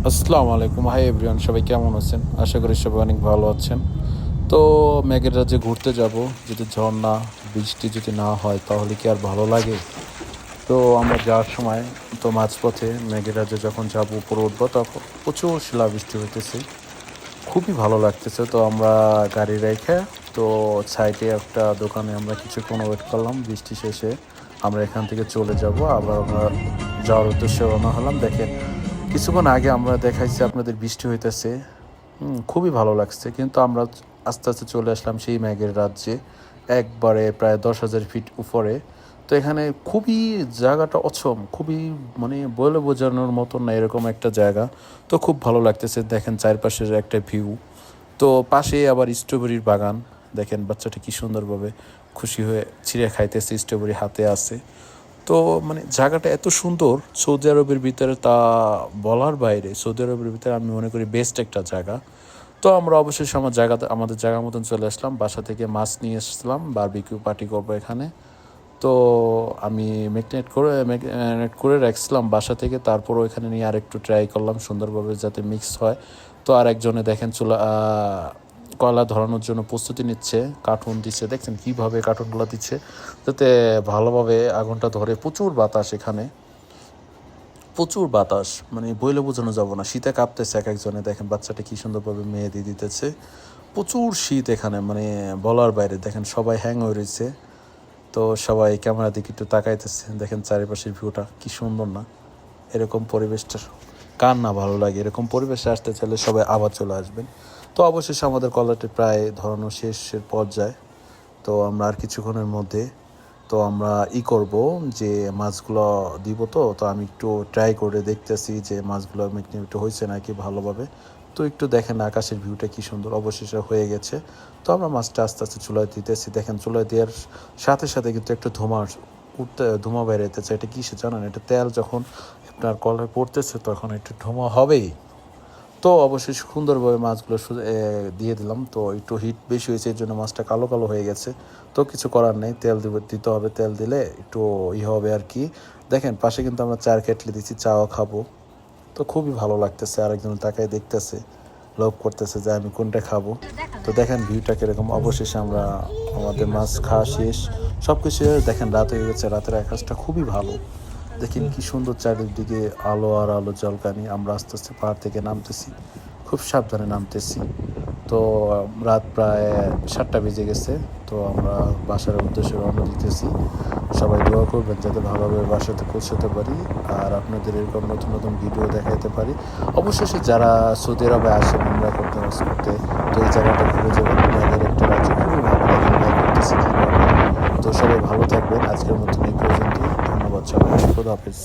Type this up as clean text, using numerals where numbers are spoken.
আসসালামু আলাইকুম, hi everyone. সবাই কেমন আছেন? আশা করি সবাই অনেক ভালো আছেন। তো মেঘের রাজ্যে ঘুরতে যাব, যদি ঝর্ণা বৃষ্টি যদি না হয় তাহলে কি আর ভালো লাগে? তো আমরা যাওয়ার সময় তো মাঝপথে মেঘের রাজ্যে যখন যাব উপরে উঠবো তখন প্রচুর শিলাবৃষ্টি হইতেছে, খুবই ভালো লাগতেছে। তো আমরা গাড়ি রেখে তো সাইডে একটা দোকানে আমরা কিছুক্ষণ ওয়েট করলাম। বৃষ্টি শেষে আমরা এখান থেকে চলে যাব, আবার আমরা যাওয়ার উদ্দেশ্যে রওনা হলাম। দেখেন, কিছুক্ষণ আগে আমরা দেখাইছি আপনাদের বৃষ্টি হইতেছে, খুবই ভালো লাগছে। কিন্তু আমরা আস্তে আস্তে চলে আসলাম সেই মেঘের রাজ্যে, একবারে প্রায় 10,000 ফিট উপরে। তো এখানে খুবই জায়গাটা অছম, খুবই মানে বলে বোঝানোর মতন না এরকম একটা জায়গা। তো খুব ভালো লাগতেছে, দেখেন চারপাশের একটা ভিউ। তো পাশে আবার স্ট্রবেরির বাগান, দেখেন বাচ্চাটা কি সুন্দরভাবে খুশি হয়ে ছিঁড়ে খাইতেছে, স্ট্রবেরি হাতে আছে। তো মানে জায়গাটা এত সুন্দর, সৌদি আরবের ভিতরে তা বলার বাইরে। সৌদি আরবের ভিতরে আমি মনে করি বেস্ট একটা জায়গা। তো আমরা অবশেষে আমাদের জায়গা মতন চলে আসলাম। বাসা থেকে মাছ নিয়ে এসেছিলাম, বারবিকিউ পার্টি করবো এখানে। তো আমি ম্যাগনেট করে রাখছিলাম বাসা থেকে, তারপরও এখানে নিয়ে আরেকটু ট্রাই করলাম সুন্দরভাবে যাতে মিক্স হয়। তো আরেকজনে দেখেন কয়লা ধরানোর জন্য প্রস্তুতি নিচ্ছে, কার্টুন দিচ্ছে, দেখছেন কীভাবে কার্টুনগুলো দিচ্ছে যাতে ভালোভাবে আগুনটা ধরে। প্রচুর বাতাস এখানে, প্রচুর বাতাস, মানে বইলে বোঝানো যাব না। শীতে কাঁপতেছে এক একজনে, দেখেন বাচ্চাটা কী সুন্দরভাবে মেহেদি দিতেছে। প্রচুর শীত এখানে, মানে বলার বাইরে। দেখেন সবাই হ্যাং হয়ে রয়েছে, তো সবাই ক্যামেরা দিকে একটু তাকাইতেছে। দেখেন চারিপাশের ভিউটা কি সুন্দর না? এরকম পরিবেশটা কার না ভালো লাগে? এরকম পরিবেশে আসতে চাইলে সবাই আবার চলে আসবেন। তো অবশেষে আমাদের কলারটি প্রায় ধরানো শেষের পর্যায়ে। তো আমরা আর কিছুক্ষণের মধ্যে তো আমরা করব যে মাছগুলো দিব। তো আমি একটু ট্রাই করে দেখতেছি যে মাছগুলো একটু হয়েছে নাকি ভালোভাবে। তো একটু দেখেন আকাশের ভিউটা কি সুন্দর, অবশেষে হয়ে গেছে। তো আমরা মাছটা আস্তে আস্তে চুলায় দিতেছি। দেখেন চুলায় দেওয়ার সাথে সাথে কিন্তু একটু ধোঁয়া বেরোতেছে। এটা কিসে জানেন? এটা তেল যখন আপনার কলায় পড়তেছে তখন একটু ধোঁয়া হবেই। তো অবশ্যই সুন্দরভাবে মাছগুলো দিয়ে দিলাম। তো একটু হিট বেশি হয়েছে, এর জন্য মাছটা কালো কালো হয়ে গেছে। তো কিছু করার নেই, দিতে হবে। তেল দিলে একটু হবে আর কি। দেখেন পাশে কিন্তু আমরা চার কেটলি দিচ্ছি, চাও খাবো। তো খুবই ভালো লাগতেছে, আরেকজন তাকায় দেখতেছে, লোভ করতেছে যে আমি কোনটা খাবো। তো দেখেন ভিউটা কীরকম। অবশেষে আমরা আমাদের মাছ খাওয়া শেষ, সব কিছু। দেখেন রাত হয়ে গেছে, রাতের আকাশটা খুবই ভালো। দেখেন কি সুন্দর, চারিদিকে আলো আর আলো জলকানি। আমরা আস্তে আস্তে পাহাড় থেকে নামতেছি, খুব সাবধানে নামতেছি। তো রাত প্রায় 7টা বেজে গেছে। তো আমরা বাসার উদ্দেশ্যে রওনা দিতেছি। সবাই দোয়া করবেন যাতে ভালোভাবে বাসাতে পৌঁছাতে পারি আর আপনাদের এরকম নতুন নতুন ভিডিও দেখাতে পারি। অবশেষে যারা সৌদি আরবে আসেন উমরা করতে, হজ করতে, তো এই জায়গাটা ঘুরে যাবেন। মেঘের একটা রাজ্য, খুবই ভালো দেখেন মেঘ করতেছে কীভাবে। তো সবাই ভালো থাকবেন। আজকের মতন এই পর্যন্ত। ধন্যবাদ সবাই, খোদা হাফেজ।